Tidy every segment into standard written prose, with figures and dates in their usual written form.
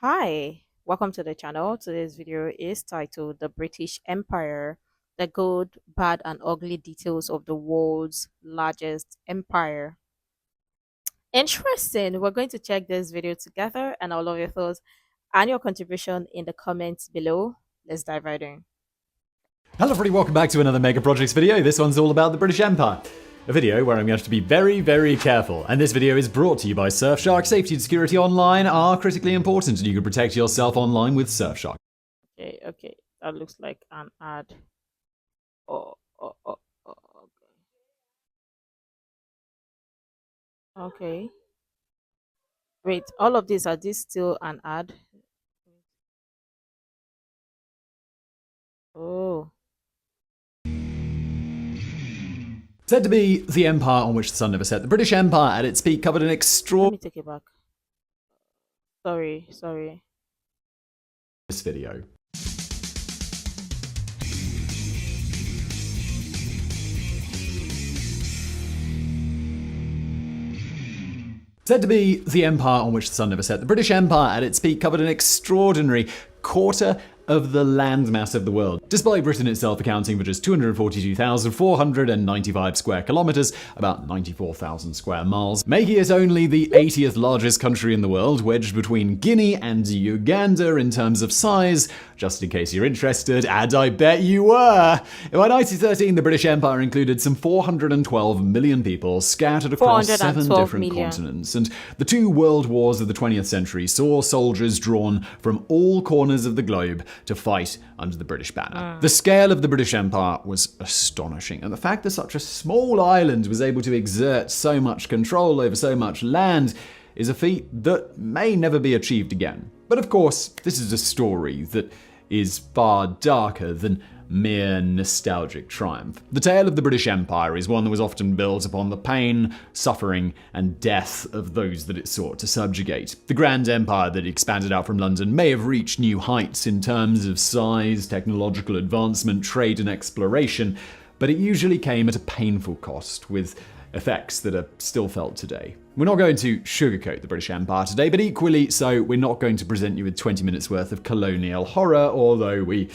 Hi, welcome to the channel. Today's video is titled The British Empire, the Good, Bad, and Ugly Details of the World's Largest Empire. Interesting. We're going to check this video together and all of your thoughts and your contribution in the comments below. Let's dive right in. Hello everybody, welcome back to another Mega Projects video. This one's all about the British Empire. A video where I'm going to have to be very, very careful. And this video is brought to you by Surfshark. Safety and security online are critically important, and you can protect yourself online with Surfshark. Okay. That looks like an ad. Oh, oh, oh, oh, okay. Wait, all of these, are these still an ad? Oh. Said to be the empire on which the sun never set, the British Empire at its peak covered an Let extraordinary me take it back. Sorry. this video. Said to be the empire on which the sun never set, the British Empire at its peak covered an extraordinary quarter of the landmass of the world, despite Britain itself accounting for just 242,495 square kilometers, about 94,000 square miles, making it only the 80th largest country in the world, wedged between Guinea and Uganda in terms of size, just in case you're interested, and I bet you were. By 1913, the British Empire included some 412 million people scattered across 7 different continents, and the two world wars of the 20th century saw soldiers drawn from all corners of the globe to fight under the British banner. The scale of the British Empire was astonishing, and the fact that such a small island was able to exert so much control over so much land is a feat that may never be achieved again. But of course, this is a story that is far darker than mere nostalgic triumph. The tale of the British Empire is one that was often built upon the pain, suffering, and death of those that it sought to subjugate. The grand empire that expanded out from London may have reached new heights in terms of size, technological advancement, trade, and exploration, but it usually came at a painful cost, with effects that are still felt today. We're not going to sugarcoat the British Empire today, but equally so, we're not going to present you with 20 minutes worth of colonial horror, although we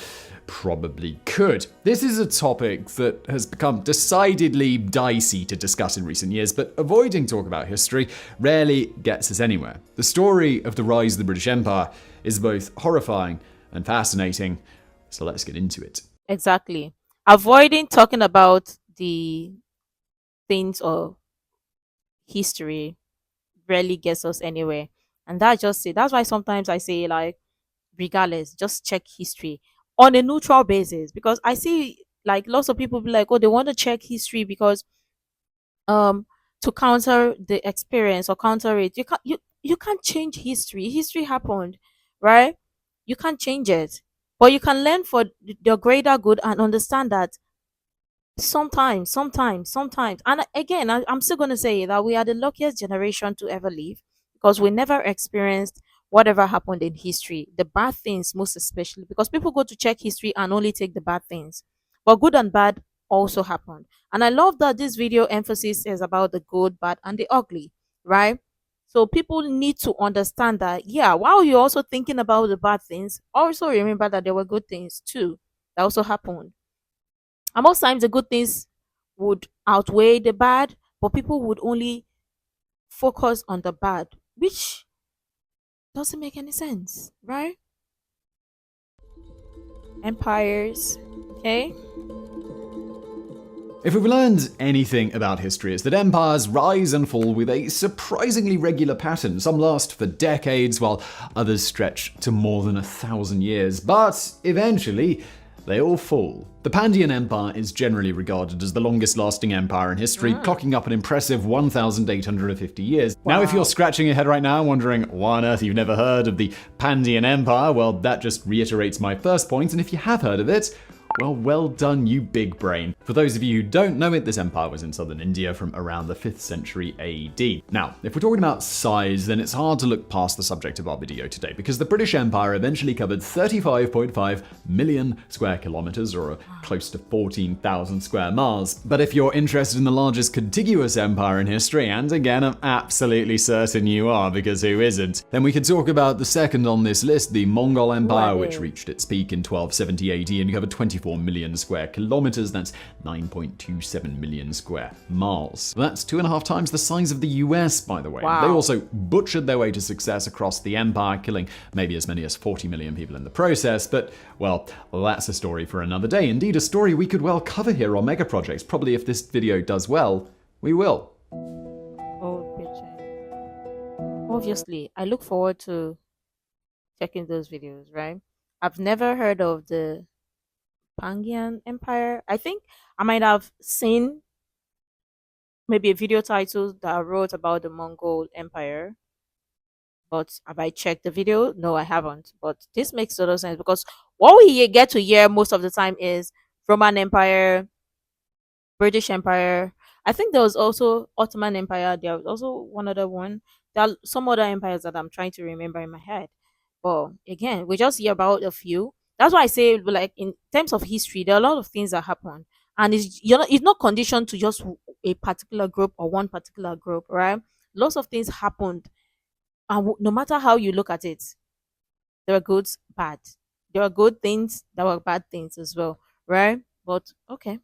probably could. This is a topic that has become decidedly dicey to discuss in recent years, but avoiding talk about history rarely gets us anywhere. The story of the rise of the British Empire is both horrifying and fascinating, so let's get into it. Exactly. Avoiding talking about the things or history rarely gets us anywhere. And that's just it. That's why sometimes I say, like, regardless, just check history on a neutral basis. Because I see like lots of people be like, oh, they want to check history because to counter the experience or counter it. You can't change history. History happened, right? You can't change it. But you can learn for the greater good and understand that sometimes. And again, I'm still going to say that we are the luckiest generation to ever live because we never experienced whatever happened in history, the bad things most especially, because people go to check history and only take the bad things. But good and bad also happened. And I love that this video emphasis is about the good, bad, and the ugly, right? So people need to understand that, yeah, while you're also thinking about the bad things, also remember that there were good things too that also happened. And most times the good things would outweigh the bad, but people would only focus on the bad, which doesn't make any sense, right? Empires, okay? If we've learned anything about history, it's that empires rise and fall with a surprisingly regular pattern. Some last for decades, while others stretch to more than 1,000 years. But eventually, they all fall. The Pandian Empire is generally regarded as the longest lasting empire in history, clocking up an impressive 1,850 years. Wow. Now, if you're scratching your head right now wondering why on earth you've never heard of the Pandian Empire, well, that just reiterates my first point, and if you have heard of it, Well done, you big brain. For those of you who don't know it, this empire was in southern India from around the 5th century AD. Now, if we're talking about size, then it's hard to look past the subject of our video today, because the British Empire eventually covered 35.5 million square kilometers, or close to 14,000 square miles. But if you're interested in the largest contiguous empire in history, and again, I'm absolutely certain you are, because who isn't, then we could talk about the second on this list, the Mongol Empire, which reached its peak in 1270 AD and covered 24 million square kilometers. That's 9.27 million square miles. That's 2.5 times the size of the US, by the way. Wow. They also butchered their way to success across the empire, killing maybe as many as 40 million people in the process. But, well, that's a story for another day. Indeed, a story we could well cover here on Mega Projects. Probably if this video does well, we will. Oh, bitch. Obviously, I look forward to checking those videos, right? I've never heard of the Pangian Empire. I think I might have seen maybe a video title that I wrote about the Mongol Empire. But have I checked the video? No, I haven't. But this makes total sense, because what we get to hear most of the time is Roman Empire, British Empire. I think there was also Ottoman Empire. There was also one other one. There are some other empires that I'm trying to remember in my head. But again, we just hear about a few. That's why I say, like, in terms of history, there are a lot of things that happen, and it's not conditioned to just a particular group or one particular group, right? Lots of things happened, and no matter how you look at it, there are good, bad. There are good things, there were bad things as well, right? But okay.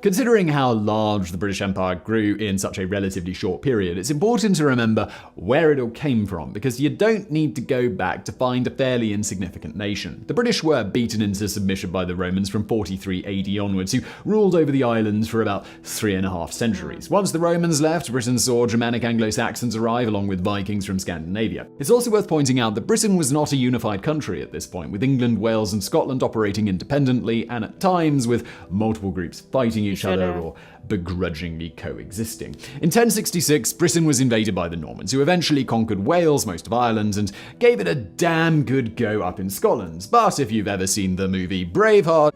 Considering how large the British Empire grew in such a relatively short period, it's important to remember where it all came from, because you don't need to go back to find a fairly insignificant nation. The British were beaten into submission by the Romans from 43 AD onwards, who ruled over the islands for about 3.5 centuries. Once the Romans left, Britain saw Germanic Anglo-Saxons arrive along with Vikings from Scandinavia. It's also worth pointing out that Britain was not a unified country at this point, with England, Wales, and Scotland operating independently, and at times with multiple groups fighting each other or begrudgingly coexisting. In 1066, Britain was invaded by the Normans, who eventually conquered Wales, most of Ireland, and gave it a damn good go up in Scotland. But if you've ever seen the movie Braveheart,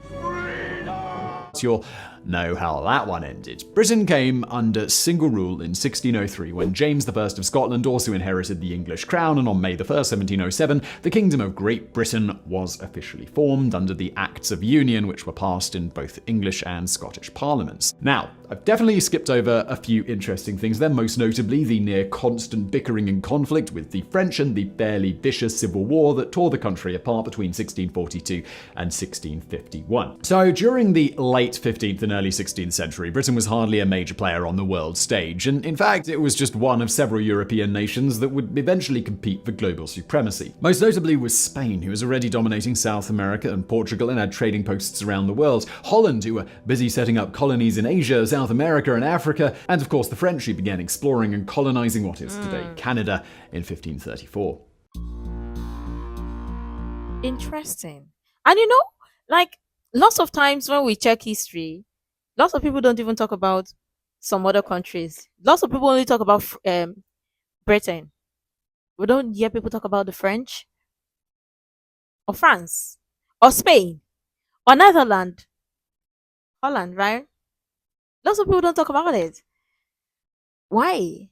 you'll know how that one ended. Britain came under single rule in 1603, when James I of Scotland also inherited the English crown, and on May 1, 1707, the Kingdom of Great Britain was officially formed under the Acts of Union, which were passed in both English and Scottish parliaments. Now, I've definitely skipped over a few interesting things there, most notably the near constant bickering and conflict with the French and the fairly vicious civil war that tore the country apart between 1642 and 1651. So during the late 15th and early 16th century, Britain was hardly a major player on the world stage, and in fact it was just one of several European nations that would eventually compete for global supremacy. Most notably was Spain, who was already dominating South America, and Portugal, and had trading posts around the world. Holland, who were busy setting up colonies in Asia, South America, and Africa, and of course the French, who began exploring and colonizing what is today Canada in 1534. Interesting. And you know, like, lots of times when we check history, lots of people don't even talk about some other countries. Lots of people only talk about Britain. We don't hear people talk about the French, or France, or Spain, or Netherlands, Holland, right? Lots of people don't talk about it. Why?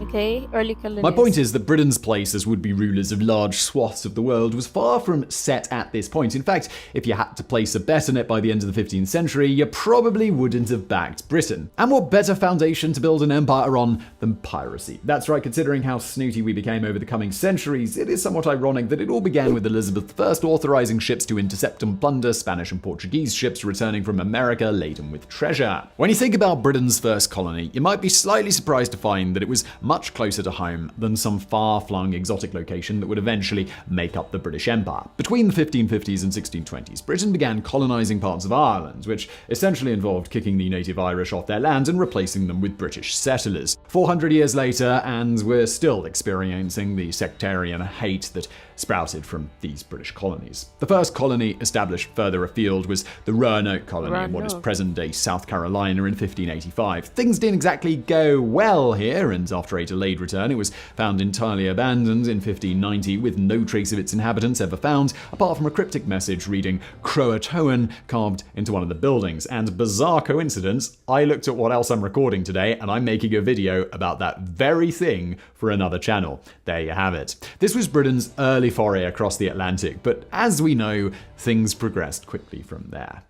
Okay, early colonies. My point is that Britain's place as would-be rulers of large swaths of the world was far from set at this point. In fact, if you had to place a bet on it by the end of the 15th century, you probably wouldn't have backed Britain. And what better foundation to build an empire on than piracy? That's right, considering how snooty we became over the coming centuries, it is somewhat ironic that it all began with Elizabeth I authorizing ships to intercept and plunder Spanish and Portuguese ships returning from America laden with treasure. When you think about Britain's first colony, you might be slightly surprised to find that it was much closer to home than some far-flung exotic location that would eventually make up the British Empire. Between the 1550s and 1620s, Britain began colonizing parts of Ireland, which essentially involved kicking the native Irish off their land and replacing them with British settlers. 400 years later, and we're still experiencing the sectarian hate that sprouted from these British colonies. The first colony established further afield was the Roanoke colony in what is present-day South Carolina in 1585. Things didn't exactly go well here, and after a delayed return, it was found entirely abandoned in 1590 with no trace of its inhabitants ever found, apart from a cryptic message reading Croatoan carved into one of the buildings. And bizarre coincidence, I looked at what else I'm recording today, and I'm making a video about that very thing for another channel. There you have it. This was Britain's early foray across the Atlantic, but as we know, things progressed quickly from there.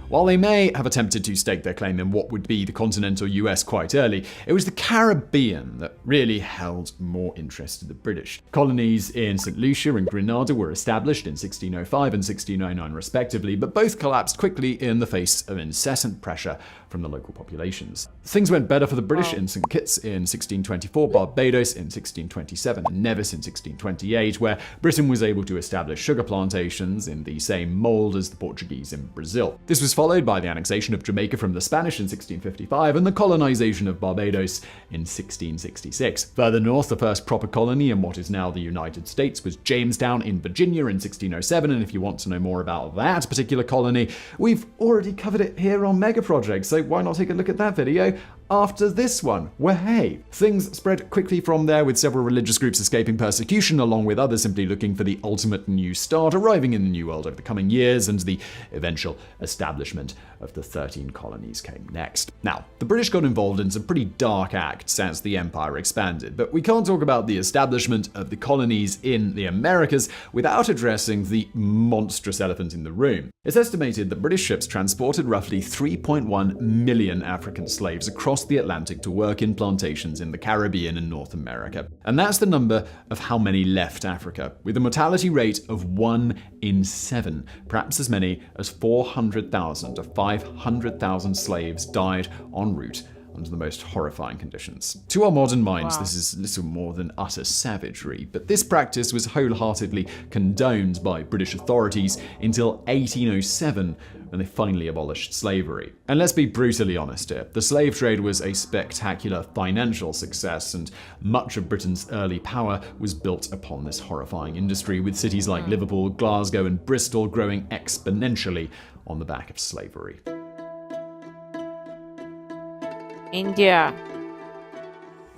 While they may have attempted to stake their claim in what would be the continental US quite early, it was the Caribbean that really held more interest to the British. Colonies in St. Lucia and Grenada were established in 1605 and 1609 respectively, but both collapsed quickly in the face of incessant pressure from the local populations. Things went better for the British in St. Kitts in 1624, Barbados in 1627, and Nevis in 1628, where Britain was able to establish sugar plantations in the same mold as the Portuguese in Brazil. This was followed by the annexation of Jamaica from the Spanish in 1655 and the colonization of Barbados in 1666. Further north, the first proper colony in what is now the United States was Jamestown in Virginia in 1607, and if you want to know more about that particular colony, we've already covered it here on Mega Project, so why not take a look at that video after this one, where hey, things spread quickly from there, with several religious groups escaping persecution, along with others simply looking for the ultimate new start, arriving in the New World over the coming years, and the eventual establishment of the 13 colonies came next. Now, the British got involved in some pretty dark acts as the empire expanded, but we can't talk about the establishment of the colonies in the Americas without addressing the monstrous elephant in the room. It's estimated that British ships transported roughly 3.1 million African slaves across the Atlantic to work in plantations in the Caribbean and North America. And that's the number of how many left Africa, with a mortality rate of 1 in 7. Perhaps as many as 400,000 to 500,000 slaves died en route under the most horrifying conditions. To our modern minds, this is little more than utter savagery, but this practice was wholeheartedly condoned by British authorities until 1807, when they finally abolished slavery. And let's be brutally honest here, the slave trade was a spectacular financial success, and much of Britain's early power was built upon this horrifying industry, with cities like Liverpool, Glasgow, and Bristol growing exponentially on the back of slavery. India.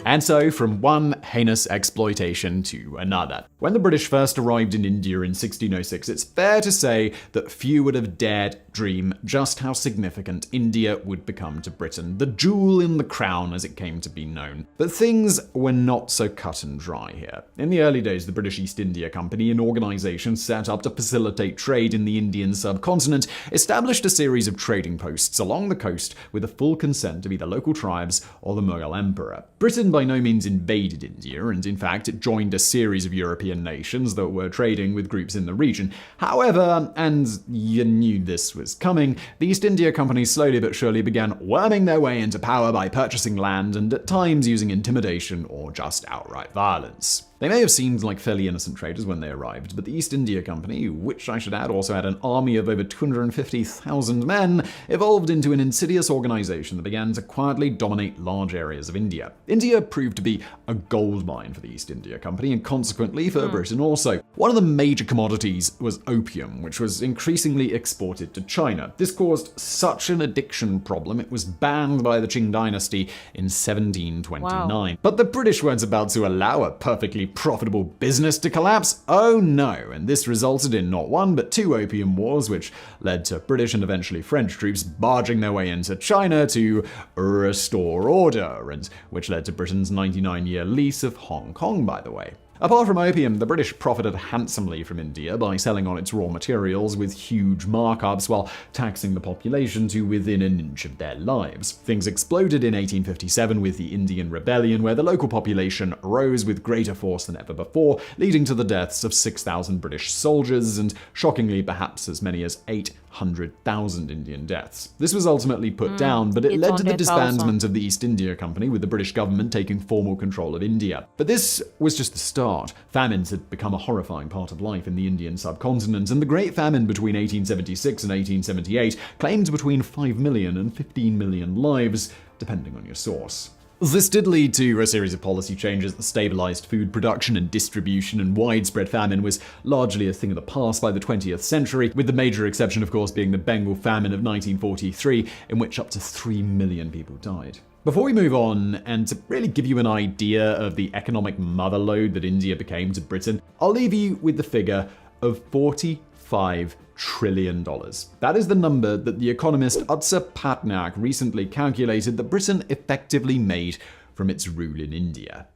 And so, from one heinous exploitation to another. When the British first arrived in India in 1606, it's fair to say that few would have dared dream just how significant India would become to Britain, the jewel in the crown as it came to be known. But things were not so cut and dry here. In the early days, the British East India Company, an organization set up to facilitate trade in the Indian subcontinent, established a series of trading posts along the coast with the full consent of either local tribes or the Mughal emperor. Britain by no means invaded India, and in fact it joined a series of European nations that were trading with groups in the region. However, and you knew this was coming, the East India Company slowly but surely began worming their way into power by purchasing land and at times using intimidation or just outright violence. They may have seemed like fairly innocent traders when they arrived, but the East India Company, which I should add also had an army of over 250,000 men, evolved into an insidious organization that began to quietly dominate large areas of India. India proved to be a goldmine for the East India Company, and consequently for Britain also. One of the major commodities was opium, which was increasingly exported to China. This caused such an addiction problem, it was banned by the Qing dynasty in 1729. Wow. But the British weren't about to allow a perfectly profitable business to collapse? Oh no, and this resulted in not one but two opium wars, which led to British and eventually French troops barging their way into China to restore order, and which led to Britain's 99-year lease of Hong Kong, by the way. Apart from opium, the British profited handsomely from India by selling on its raw materials with huge markups while taxing the population to within an inch of their lives. Things exploded in 1857 with the Indian Rebellion, where the local population rose with greater force than ever before, leading to the deaths of 6,000 British soldiers and, shockingly, perhaps as many as 800,000 Indian deaths. This was ultimately put down, but it led to the disbandment of the East India Company, with the British government taking formal control of India. But this was just the start. Famines had become a horrifying part of life in the Indian subcontinent, and the Great Famine between 1876 and 1878 claimed between 5 million and 15 million lives, depending on your source. This did lead to a series of policy changes that stabilized food production and distribution, and widespread famine was largely a thing of the past by the 20th century, with the major exception, of course, being the Bengal famine of 1943, in which up to 3 million people died. Before we move on, and to really give you an idea of the economic motherlode that India became to Britain, I'll leave you with the figure of $45 trillion. That is the number that the economist Utsa Patnaik recently calculated that Britain effectively made from its rule in India.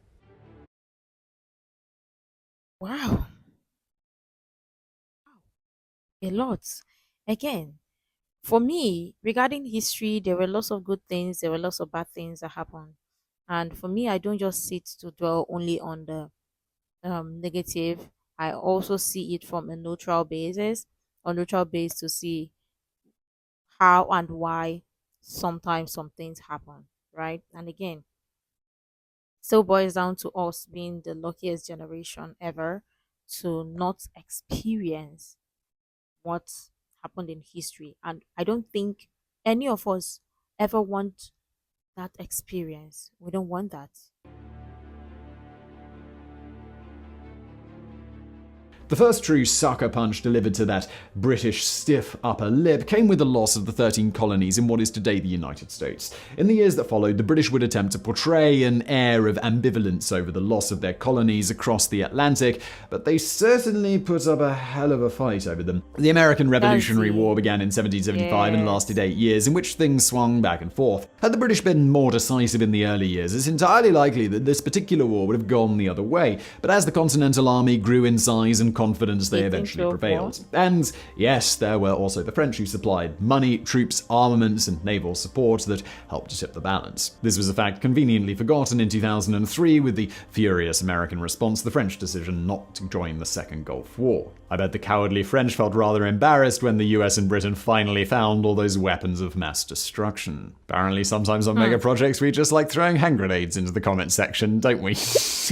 Wow. A lot. Again, for me, regarding history, there were lots of good things, there were lots of bad things that happened. And for me, I don't just sit to dwell only on the negative. I also see it from a neutral basis, or neutral base to see how and why sometimes some things happen, right? And again, still boils down to us being the luckiest generation ever to not experience what happened in history. And I don't think any of us ever want that experience. We don't want that. The first true sucker punch delivered to that British stiff upper lip came with the loss of the 13 colonies in what is today the United States. In the years that followed, the British would attempt to portray an air of ambivalence over the loss of their colonies across the Atlantic, but they certainly put up a hell of a fight over them. The American Revolutionary War began in 1775 and lasted 8 years, in which things swung back and forth. Had the British been more decisive in the early years, it's entirely likely that this particular war would have gone the other way. But as the Continental Army grew in size and confidence, they eventually prevailed. And yes, there were also the French, who supplied money, troops, armaments, and naval support that helped to tip the balance. This was a fact conveniently forgotten in 2003 with the furious American response to the French decision not to join the Second Gulf War. I bet the cowardly French felt rather embarrassed when the US and Britain finally found all those weapons of mass destruction. Apparently, sometimes on mega projects we just like throwing hand grenades into the comment section, don't we?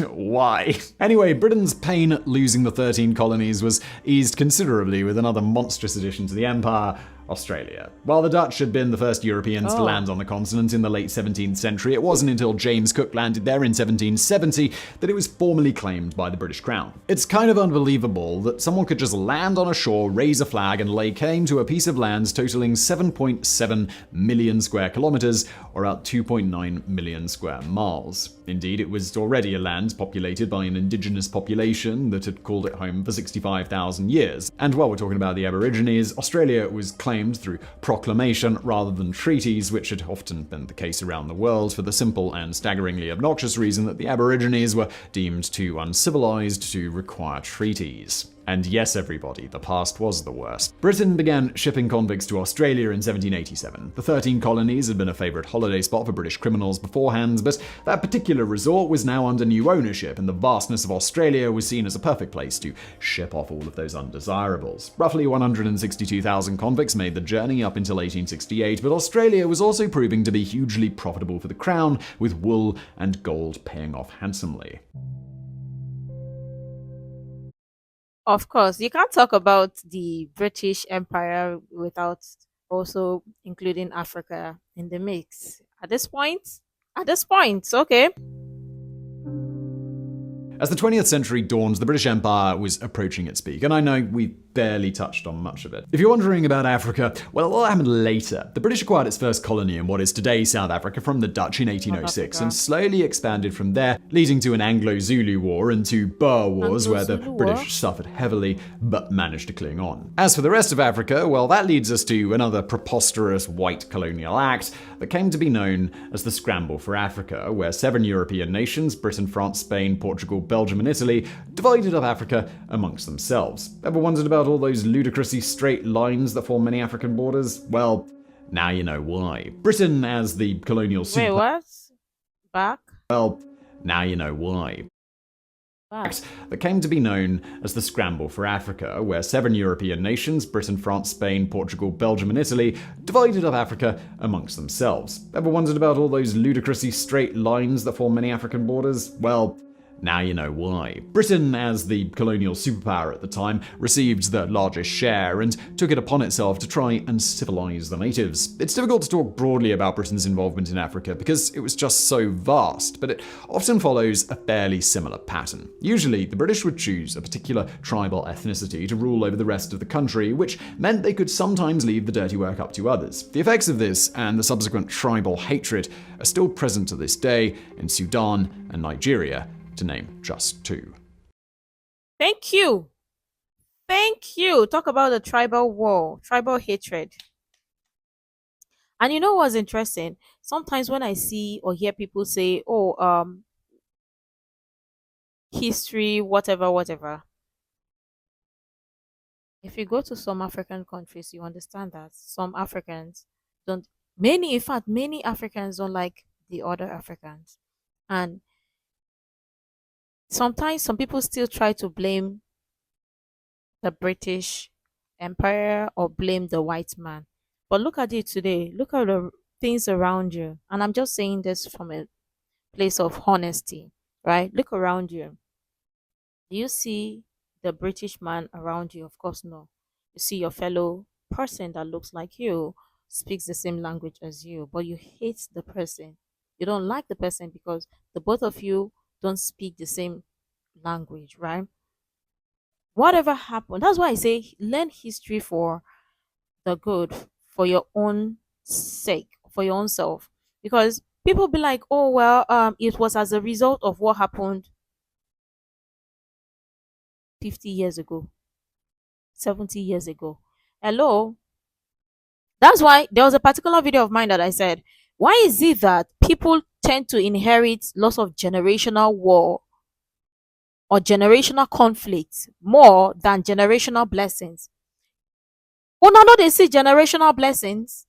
Why? Anyway, Britain's pain at losing the 13 colonies was eased considerably with another monstrous addition to the empire: Australia. While the Dutch had been the first Europeans to land on the continent in the late 17th century, it wasn't until James Cook landed there in 1770 that it was formally claimed by the British Crown. It's kind of unbelievable that someone could just land on a shore, raise a flag, and lay claim to a piece of land totaling 7.7 million square kilometers, or about 2.9 million square miles. Indeed, it was already a land populated by an indigenous population that had called it home for 65,000 years. And while we're talking about the Aborigines, Australia was claimed through proclamation rather than treaties, which had often been the case around the world for the simple and staggeringly obnoxious reason that the Aborigines were deemed too uncivilized to require treaties. And yes, everybody, the past was the worst. Britain began shipping convicts to Australia in 1787. The 13 colonies had been a favourite holiday spot for British criminals beforehand, but that particular resort was now under new ownership, and the vastness of Australia was seen as a perfect place to ship off all of those undesirables. Roughly 162,000 convicts made the journey up until 1868, but Australia was also proving to be hugely profitable for the Crown, with wool and gold paying off handsomely. Of course, you can't talk about the British Empire without also including Africa in the mix. At this point, okay. As the 20th century dawned, the British Empire was approaching its peak, and I know we barely touched on much of it. If you're wondering about Africa, well, a lot happened later. The British acquired its first colony in what is today South Africa from the Dutch in 1806 and slowly expanded from there, leading to an Anglo-Zulu War and two Boer Wars where the British suffered heavily but managed to cling on. As for the rest of Africa, well, that leads us to another preposterous white colonial act that came to be known as the Scramble for Africa, where 7 European nations, Britain, France, Spain, Portugal, Belgium and Italy, divided up Africa amongst themselves. Ever wondered about all those ludicrously straight lines that form many African borders? Well, now you know why. Britain, as the colonial Wait, what? Back? Well, now you know why. Back. That came to be known as the Scramble for Africa, where 7 European nations, Britain, France, Spain, Portugal, Belgium and Italy, divided up Africa amongst themselves. Ever wondered about all those ludicrously straight lines that form many African borders? Well, Now you know why. Britain, as the colonial superpower at the time, received the largest share and took it upon itself to try and civilize the natives. It's difficult to talk broadly about Britain's involvement in Africa because it was just so vast, but it often follows a fairly similar pattern. Usually, the British would choose a particular tribal ethnicity to rule over the rest of the country, which meant they could sometimes leave the dirty work up to others. The effects of this and the subsequent tribal hatred are still present to this day in Sudan and Nigeria, to name just two. Thank you. Thank you. Talk about the tribal war, tribal hatred. And you know what's interesting? Sometimes when I see or hear people say, "Oh, history, whatever, whatever." If you go to some African countries, you understand that some Africans don't. Many, in fact, many Africans don't like the other Africans, and sometimes some people still try to blame the British Empire or blame the white man. But look at it today. Look at the things around you. And I'm just saying this from a place of honesty, right? Look around you. Do you see the British man around you? Of course, no. You see your fellow person that looks like you, speaks the same language as you, but you hate the person. You don't like the person because the both of you don't speak the same language, right? Whatever happened, that's why I say learn history for the good, for your own sake, for your own self. Because people be like, oh well, it was as a result of what happened 50 years ago, 70 years ago. Hello. That's why there was a particular video of mine that I said, why is it that people tend to inherit lots of generational war or generational conflicts more than generational blessings? Oh, no, they see generational blessings.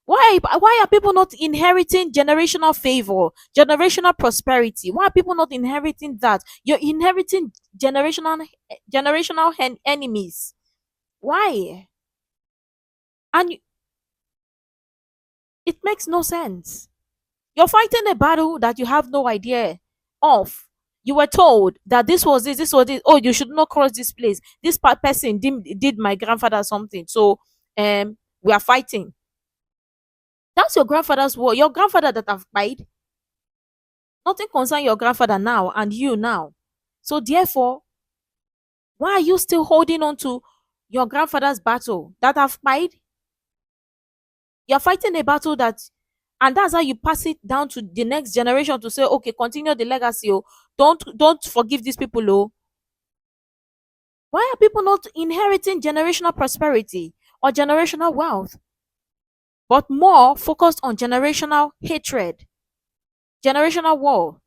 Why are people not inheriting generational favor, generational prosperity? Why are people not inheriting that? You're inheriting generational enemies. Why? And it makes no sense. You're fighting a battle that you have no idea of. You were told that this was this. Oh, you should not cross this place. This person did my grandfather something. So we are fighting. That's your grandfather's war. Your grandfather that have died. Nothing concern your grandfather now and you now. So therefore, why are you still holding on to your grandfather's battle that have died? You're fighting a battle that, and that's how you pass it down to the next generation to say, okay, continue the legacy. Oh, don't forgive these people. Oh, why are people not inheriting generational prosperity or generational wealth, but more focused on generational hatred, generational war?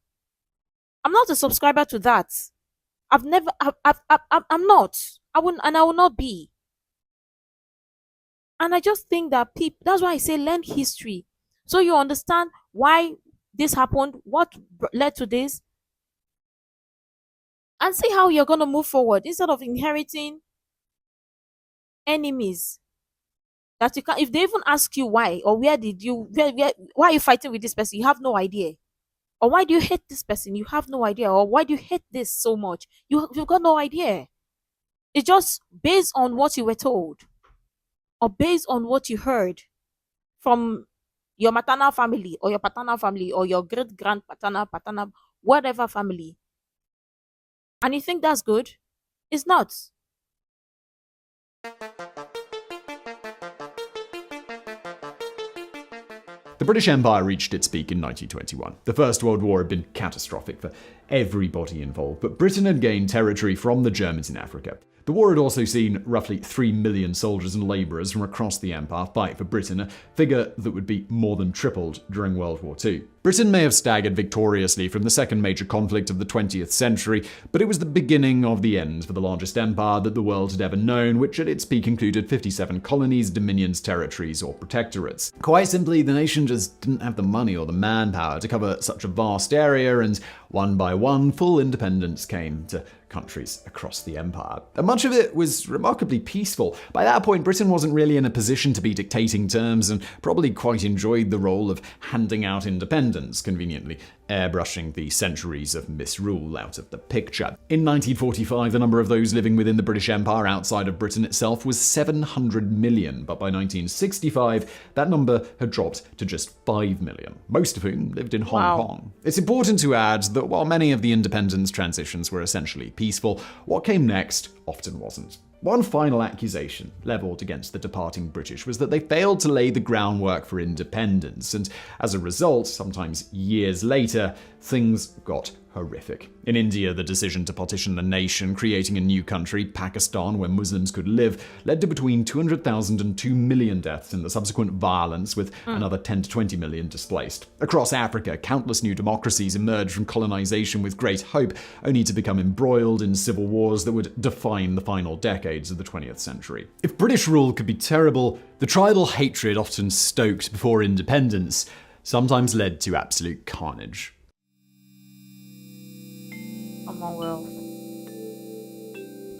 I'm not a subscriber to that. I'm not. I wouldn't, and I will not be. And I just think that people, that's why I say learn history. So you understand why this happened, what led to this, and see how you're going to move forward instead of inheriting enemies that you can. If they even ask you why or why are you fighting with this person, you have no idea. Or why do you hate this person, you have no idea. Or why do you hate this so much, you've got no idea. It's just based on what you were told or based on what you heard from your maternal family or your paternal family or your great grand paternal, whatever family. And you think that's good? It's not. The British Empire reached its peak in 1921. The First World War had been catastrophic for everybody involved, but Britain had gained territory from the Germans in Africa. The war had also seen roughly 3 million soldiers and labourers from across the empire fight for Britain, a figure that would be more than tripled during World War II. Britain may have staggered victoriously from the second major conflict of the 20th century, but it was the beginning of the end for the largest empire that the world had ever known, which at its peak included 57 colonies, dominions, territories, or protectorates. Quite simply, the nation just didn't have the money or the manpower to cover such a vast area, and one by one, full independence came to countries across the empire. And much of it was remarkably peaceful. By that point, Britain wasn't really in a position to be dictating terms and probably quite enjoyed the role of handing out independence. independence, conveniently airbrushing the centuries of misrule out of the picture. In 1945, the number of those living within the British Empire outside of Britain itself was 700 million, but by 1965, that number had dropped to just 5 million, most of whom lived in Hong Kong. It's important to add that while many of the independence transitions were essentially peaceful, what came next often wasn't. One final accusation levelled against the departing British was that they failed to lay the groundwork for independence, and as a result, sometimes years later, things got horrific. In India, the decision to partition the nation, creating a new country, Pakistan, where Muslims could live, led to between 200,000 and 2 million deaths in the subsequent violence, with another 10 to 20 million displaced. Across Africa, countless new democracies emerged from colonization with great hope, only to become embroiled in civil wars that would define the final decades of the 20th century. If British rule could be terrible, the tribal hatred often stoked before independence sometimes led to absolute carnage. Commonwealth.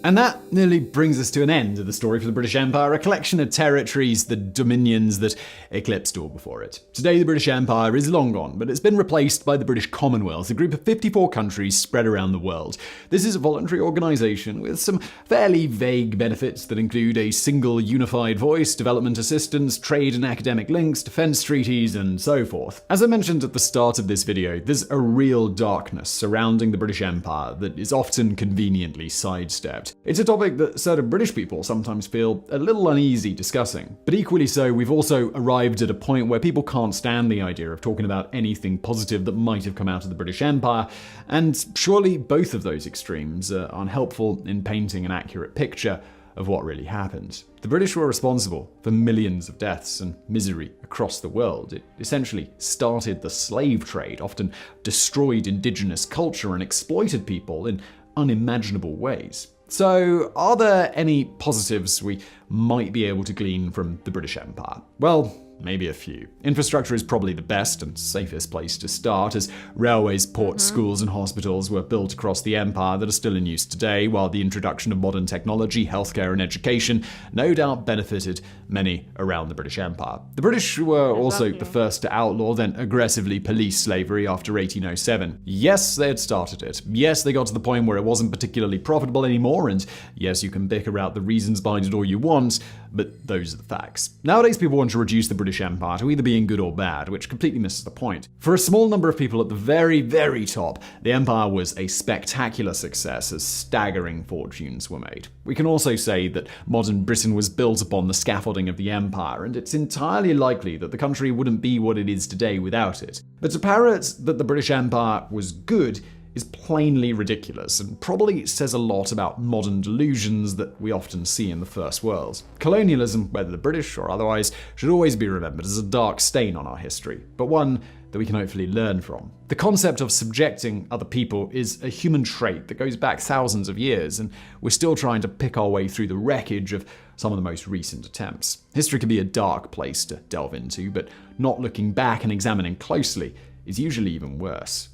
And that nearly brings us to an end of the story for the British Empire, a collection of territories, the dominions that eclipsed all before it. Today, the British Empire is long gone, but it's been replaced by the British Commonwealth, a group of 54 countries spread around the world. This is a voluntary organisation with some fairly vague benefits that include a single unified voice, development assistance, trade and academic links, defence treaties, and so forth. As I mentioned at the start of this video, there's a real darkness surrounding the British Empire that is often conveniently sidestepped. It's a topic that certain British people sometimes feel a little uneasy discussing. But equally so, we've also arrived at a point where people can't stand the idea of talking about anything positive that might have come out of the British Empire, and surely both of those extremes are unhelpful in painting an accurate picture of what really happened. The British were responsible for millions of deaths and misery across the world. It essentially started the slave trade, often destroyed indigenous culture and exploited people in unimaginable ways. So, are there any positives we might be able to glean from the British Empire? Well, maybe a few. Infrastructure is probably the best and safest place to start, as railways, ports, schools, and hospitals were built across the empire that are still in use today, while the introduction of modern technology, healthcare, and education no doubt benefited many around the British Empire. The British were also the first to outlaw, then aggressively police slavery after 1807. Yes, they had started it. Yes, they got to the point where it wasn't particularly profitable anymore, and yes, you can bicker out the reasons behind it all you want, but those are the facts. Nowadays, people want to reduce the British Empire to either being good or bad, which completely misses the point. For a small number of people at the very, very top, the empire was a spectacular success as staggering fortunes were made. We can also say that modern Britain was built upon the scaffolding of the empire, and it's entirely likely that the country wouldn't be what it is today without it. But to parrot that the British Empire was good is plainly ridiculous and probably says a lot about modern delusions that we often see in the First World. Colonialism, whether the British or otherwise, should always be remembered as a dark stain on our history, but one that we can hopefully learn from. The concept of subjecting other people is a human trait that goes back thousands of years, and we're still trying to pick our way through the wreckage of some of the most recent attempts. History can be a dark place to delve into, but not looking back and examining closely is usually even worse.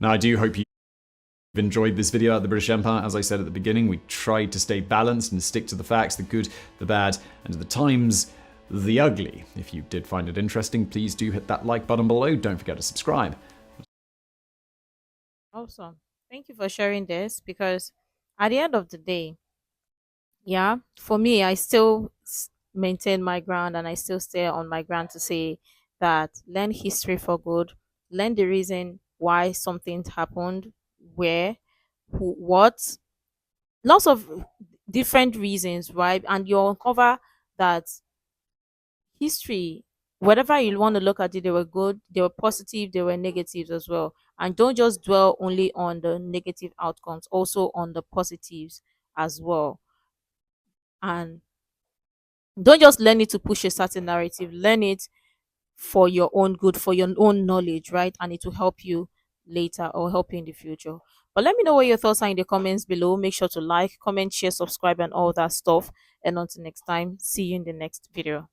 Now, I do hope you've enjoyed this video about the British Empire. As I said at the beginning, we tried to stay balanced and stick to the facts, the good, the bad, and at the times, the ugly. If you did find it interesting, please do hit that like button below. Don't forget to subscribe. Awesome. Thank you for sharing this, because at the end of the day, yeah, for me, I still maintain my ground, and I still stay on my ground to say that learn history for good, learn the reason why something happened, where, who, what, lots of different reasons, right? And you'll uncover that history, whatever you want to look at it, they were good, they were positive, they were negatives as well. And don't just dwell only on the negative outcomes, also on the positives as well. And don't just learn it to push a certain narrative, learn it for your own good, for your own knowledge, right? And it will help you later or help you in the future. But let me know what your thoughts are in the comments below. Make sure to like, comment, share, subscribe, and all that stuff. And until next time, see you in the next video.